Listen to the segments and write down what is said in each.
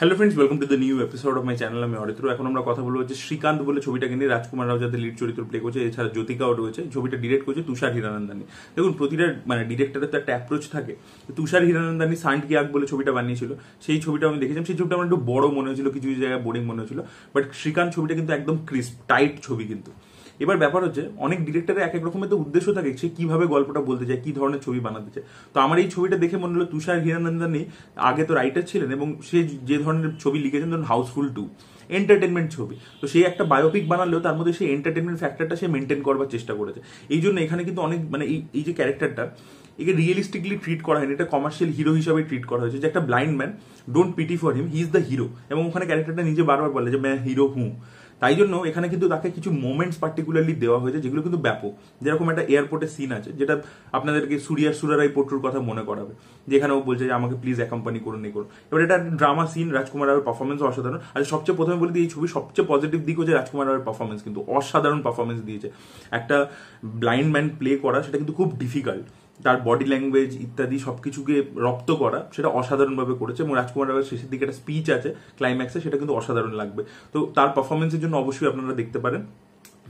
Hello friends, welcome to the new episode of my channel. আমি অরিত্র। এখন আমরা কথা বলবো হচ্ছে শ্রীকান্ত বলে ছবিটাকে নিয়ে। রাজকুমার রাও যাতে লিড চরিত্র প্লে করছে, এছাড়া জ্যোতিকাও রয়েছে। ছবিটা ডিরেক্ট করছে তুষার হিরানন্দানি। দেখুন, প্রতিটা ডিরেক্টরের তো একটা অ্যাপ্রোচ থাকে। তুষার হিরানন্দানি সান্ট কিয়াক বলে ছবিটা বানিয়েছিল, সেই ছবিটা আমি দেখেছিলাম। সেই ছবিটা আমার একটু বড় মনে হয়েছিল, কিছু কিছু জায়গায় বোরিং মনে হয়েছিল। বাট শ্রীকান্ত ছবিটা কিন্তু একদম ক্রিস্প টাইট ছবি। কিন্তু এবার ব্যাপার হচ্ছে, অনেক ডিরেক্টরের এক এক রকমের তো উদ্দেশ্য থাকে, সে কিভাবে গল্পটা বলতে চায়, কি ধরনের ছবি বানাতে চায়। তো আমার এই ছবিটা দেখে মনে হলো তুষার হিরানন্দানি আগে তো রাইটার ছিলেন, এবং সে যে ধরনের ছবি লিখেছেন, ধরুন হাউসফুল 2 এন্টারটেনমেন্ট ছবি, তো সেই একটা বায়োপিক বানালেও তার মধ্যে সেই এন্টারটেনমেন্ট ফ্যাক্টরটা সে মেনটেন করবার চেষ্টা করেছে। এই জন্য এখানে কিন্তু অনেক এই যে ক্যারেক্টারটা, একে রিয়েলিস্টিকলি ট্রিট করা হয়নি, এটা কমার্শিয়াল হিরো হিসাবে ট্রিট করা হয়েছে। যে একটা blind man, don't PT for him, he is the hero. এবং ওখানে ক্যারেক্টারটা নিজে বারবার বলে যে ম্যাঁ হিরো হুঁ। তাই জন্য এখানে কিন্তু তাকে কিছু মোমেন্টস পার্টিকুলারলি দেওয়া হয়েছে যেগুলো কিন্তু ব্যাপক। যেরকম একটা এয়ারপোর্টের সিন আছে, যেটা আপনাদেরকে সুরারাই পট্টুর কথা মনে করাবে, যেখানে ও বলছে যে আমাকে প্লিজ অ্যাকম্পানি করুন, এই করুন। এবার এটা ড্রামা সিন, রাজকুমার রাওয়ের পারফরমেন্স অসাধারণ। আর সবচেয়ে প্রথমে বলে দিই, এই ছবি সবচেয়ে পজিটিভ দিক হচ্ছে রাজকুমার রাওয়ের পারফরমেন্স কিন্তু অসাধারণ পারফরমেন্স দিয়েছে। একটা ব্লাইন্ড ম্যান প্লে করা, সেটা কিন্তু খুব ডিফিকাল্ট। তার বডি ল্যাঙ্গুয়েজ ইত্যাদি সবকিছুকে রপ্ত করা, সেটা অসাধারণভাবে করেছে। এবং রাজকুমার রাওয়ের শেষের দিকে একটা স্পিচ আছে ক্লাইম্যাক্সে, সেটা কিন্তু অসাধারণ লাগবে। তো তার পারফরমেন্সের জন্য অবশ্যই আপনারা দেখতে পারেন।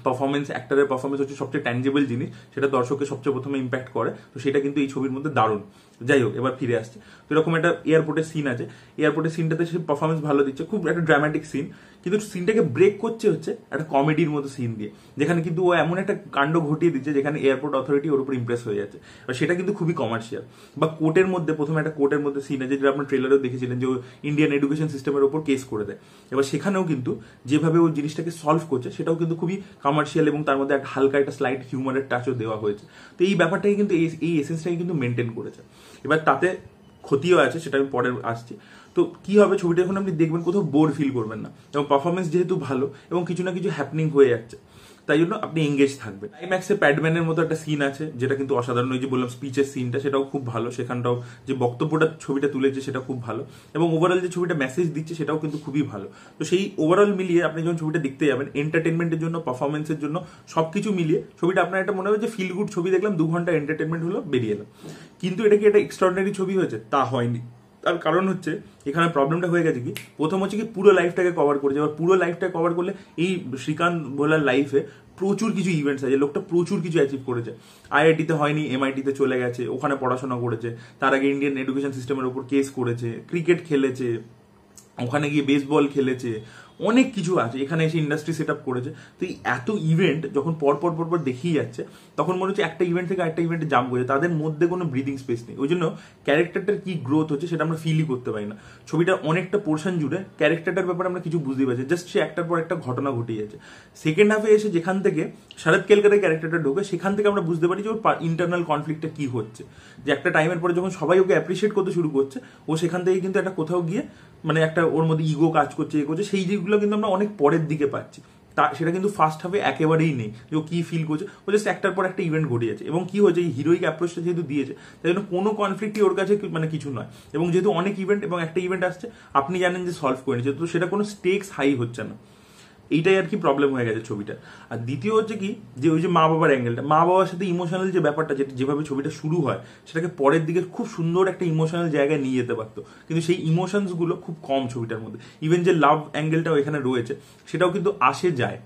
পারফরমেন্স, অ্যাক্টরের পারফরমেন্স হচ্ছে সবচেয়ে ট্যাঞ্জেবল জিনিস, সেটা দর্শককে সবচেয়ে প্রথমে ইম্প্যাক্ট করে। তো সেটা কিন্তু এই ছবির মধ্যে দারুণ। যাই হোক, এবার ফিরে আসছে। তো এরকম একটা এয়ারপোর্টের সিন আছে, এয়ারপোর্টের সিনটাতে সে পারফরমেন্স ভালো দিচ্ছে, খুব একটা ড্রামাটিক সিন। কিন্তু সিনটাকে ব্রেক করছে হচ্ছে একটা কমেডির মতো সিন দিয়ে, যেখানে কিন্তু ও এমন একটা কাণ্ড ঘটিয়ে দিচ্ছে যেখানে এয়ারপোর্ট অথরিটি ওর উপর ইমপ্রেস হয়ে যাচ্ছে। আর সেটা কিন্তু খুবই কমার্শিয়াল। বা কোর্টের মধ্যে, প্রথমে একটা কোর্টের মধ্যে সিন আছে, যেটা আপনার ট্রেলারেও দেখেছিলেন, যে ও ইন্ডিয়ান এডুকেশন সিস্টেমের ওপর কেস করে দেয়। এবার সেখানেও কিন্তু যেভাবে ও জিনিসটাকে সলভ করছে, সেটাও কিন্তু খুবই কমার্শিয়াল, এবং তার মধ্যে একটা হালকা একটা স্লাইট হিউমারের টাচও দেওয়া হয়েছে। তো এই ব্যাপারটাকে কিন্তু এই এসেন্সটাকে কিন্তু মেনটেন করেছে। এবার তাতে ক্ষতিও আছে, সেটা আমি পরে আসছি। তো কি হবে, ছবিটা যখন আপনি দেখবেন কোথাও বোর ফিল করবেন না, এবং পারফরমেন্স যেহেতু ভালো এবং কিছু না কিছু হ্যাপনিং হয়ে যাচ্ছে, তাই জন্য আপনি এঙ্গেজ থাকবেন। ক্লাইম্যাক্সে প্যাডম্যানের মতো একটা সিন আছে, যেটা কিন্তু অসাধারণ। ওই যে বললাম স্পিচের সিনটা, সেটাও খুব ভালো। সেখানটাও যে বক্তব্যটা ছবিটা তুলেছে, সেটা খুব ভালো। এবং ওভারঅল যে ছবিটা মেসেজ দিচ্ছে, সেটাও কিন্তু খুবই ভালো। তো সেই ওভারঅল মিলিয়ে আপনি যখন ছবিটা দেখতে যাবেন, এন্টারটেনমেন্টের জন্য, পারফরমেন্সের জন্য, সবকিছু মিলিয়ে ছবিটা আপনার একটা মনে হবে যে ফিল গুড ছবি দেখলাম, 2 ঘন্টা এন্টারটেনমেন্ট হলো, বেরিয়ে এলাম। কিন্তু এটা কি একটা এক্সট্রাঅর্ডিনারি ছবি হয়েছে? তা হয়নি। তার কারণ হচ্ছে, এখানে প্রবলেমটা হয়ে গেছে কি, প্রথম হচ্ছে কি পুরো লাইফটাকে কভার করেছে। এবার পুরো লাইফটাকে কভার করলে, এই শ্রীকান্ত ভোলার লাইফে প্রচুর কিছু ইভেন্টস আছে, লোকটা প্রচুর কিছু অ্যাচিভ করেছে। আইআইটিতে হয়নি, এমআইটিতে চলে গেছে, ওখানে পড়াশোনা করেছে। তার আগে ইন্ডিয়ান এডুকেশন সিস্টেমের উপর কেস করেছে, ক্রিকেট খেলেছে, ওখানে গিয়ে বেসবল খেলেছে, অনেক কিছু আছে। এখানে এসে ইন্ডাস্ট্রি সেট আপ করেছে। তো এই এত ইভেন্ট যখন পরপর দেখিয়ে যাচ্ছে, তখন মনে হচ্ছে একটা ইভেন্ট থেকে একটা ইভেন্টে জাম্প করছে, তাদের মধ্যে কোনো ব্রিদিং স্পেস নেই। ওই জন্য ক্যারেক্টারটার কি গ্রোথ হচ্ছে, সেটা আমরা ফিলই করতে পারি না। ছবিটার অনেকটা পোর্শন জুড়ে ক্যারেক্টারটার ব্যাপারে আমরা কিছু বুঝতে পারছি, জাস্ট সে একটার পর একটা ঘটনা ঘটিয়ে যাচ্ছে। সেকেন্ড হাফে এসে যেখান থেকে শরৎ কেলকারের ক্যারেক্টারটা ঢোকে, সেখান থেকে আমরা বুঝতে পারি যে ওর ইন্টারনাল কনফ্লিক্টটা কি হচ্ছে। যে একটা টাইমের পরে যখন সবাই ওকে অ্যাপ্রিসিয়েট করতে শুরু করছে, ও সেখান থেকে কিন্তু একটা কোথাও গিয়ে একটা ওর মধ্যে ইগো কাজ করছে, সেই যেগুলো কিন্তু আমরা অনেক পরের দিকে পাচ্ছি। তা সেটা কিন্তু ফার্স্ট হাফে একেবারেই নেই, যে ও কি ফিল করছে। ও জাস্ট একটার পর একটা ইভেন্ট ঘটে যাচ্ছে। এবং কি হয়েছে, এই হিরোইক অ্যাপ্রোচটা যেহেতু দিয়েছে, তাই জন্য কোনো কনফ্লিক্টই ওর কাছে কিছু নয়। এবং যেহেতু অনেক ইভেন্ট এবং একটা ইভেন্ট আসছে, আপনি জানেন যে সলভ করে নিচ্ছে, তো সেটা কোনো স্টেক্স হাই হচ্ছে না। এইটাই আর কি প্রবলেম হয়ে গেছে ছবিটা। আর দ্বিতীয় হচ্ছে কি, যে ওই যে মা বাবার অ্যাঙ্গেলটা, মা বাবার সাথে ইমোশনাল যে ব্যাপারটা, যেভাবে ছবিটা শুরু হয়, সেটাকে পরের দিকে খুব সুন্দর একটা ইমোশনাল জায়গায় নিয়ে যেতে পারতো। কিন্তু সেই ইমোশনস গুলো খুব কম ছবিটার মধ্যে। ইভেন যে লাভ অ্যাঙ্গেলটাও এখানে রয়েছে, সেটাও কিন্তু আসে যায়,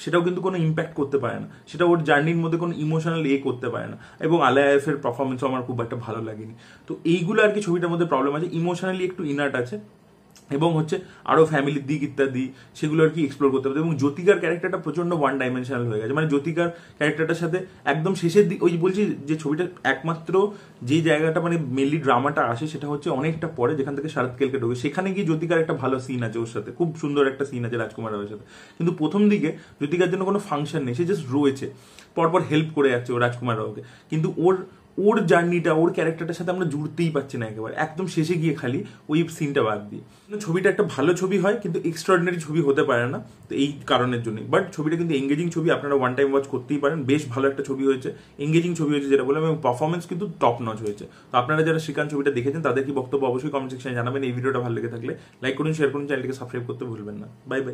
সেটাও কিন্তু কোনো ইম্প্যাক্ট করতে পারে না, সেটা ওর জার্নির মধ্যে কোনো ইমোশনাল করতে পারে না। এবং আলায়াফের পারফরমেন্সও আমার খুব একটা ভালো লাগেনি। তো এইগুলো আর কি ছবিটার মধ্যে প্রবলেম আছে। ইমোশনালি একটু ইনার্ট আছে, এবং হচ্ছে আরো ফ্যামিলির দিক ইত্যাদি, সেগুলো আর কি এক্সপ্লোর করতে হবে। এবং জ্যোতিকার ক্যারেক্টারটা প্রচন্ড ওয়ান ডাইমেনশনাল হয়ে গেছে। জ্যোতিকার ক্যারেক্টারটার সাথে একদম শেষের দিক, ওই বলছি যে ছবিটা একমাত্র যে জায়গাটা মেনলি ড্রামাটা আসে, সেটা হচ্ছে অনেকটা পরে, যেখান থেকে শরৎ কেলকে ঢোকে, সেখানে গিয়ে জ্যোতিকার একটা ভালো সিন আছে, ওর সাথে খুব সুন্দর একটা সিন আছে রাজকুমার রাওয়ের সাথে। কিন্তু প্রথম দিকে জ্যোতিকার জন্য কোনো ফাংশন নেই, সে জাস্ট রয়েছে, পরপর হেল্প করে যাচ্ছে ও রাজকুমার রাওকে। কিন্তু ওর জার্নিটা, ওর ক্যারেক্টারটার সাথে আমরা জুড়তেই পারছি না একেবারে, একদম শেষে গিয়ে খালি ওই সিনটা বাদ দিয়ে। ছবিটা একটা ভালো ছবি হয়, কিন্তু এক্সট্রাঅর্ডিনারি ছবি হতে পারে না, তো এই কারণের জন্য। বাট ছবিটা কিন্তু এঙ্গেজিং ছবি, আপনারা ওয়ান টাইম ওয়াচ করতেই পারেন। বেশ ভালো একটা ছবি হয়েছে, এঙ্গেজিং ছবি হয়েছে যেটা বললাম, এবং পারফরমেন্স কিন্তু টপ নচ হয়েছে। তো আপনারা যারা শ্রীকান্ত ছবিটা দেখেছেন, তাদের কি বক্তব্য অবশ্যই কমেন্ট সেকশনে জানাবেন। এই ভিডিওটা ভালো লেগে থাকলে লাইক করুন, শেয়ার করুন, চ্যানেলটিকে সাবস্ক্রাইব করতে ভুলবেন না। Bye bye.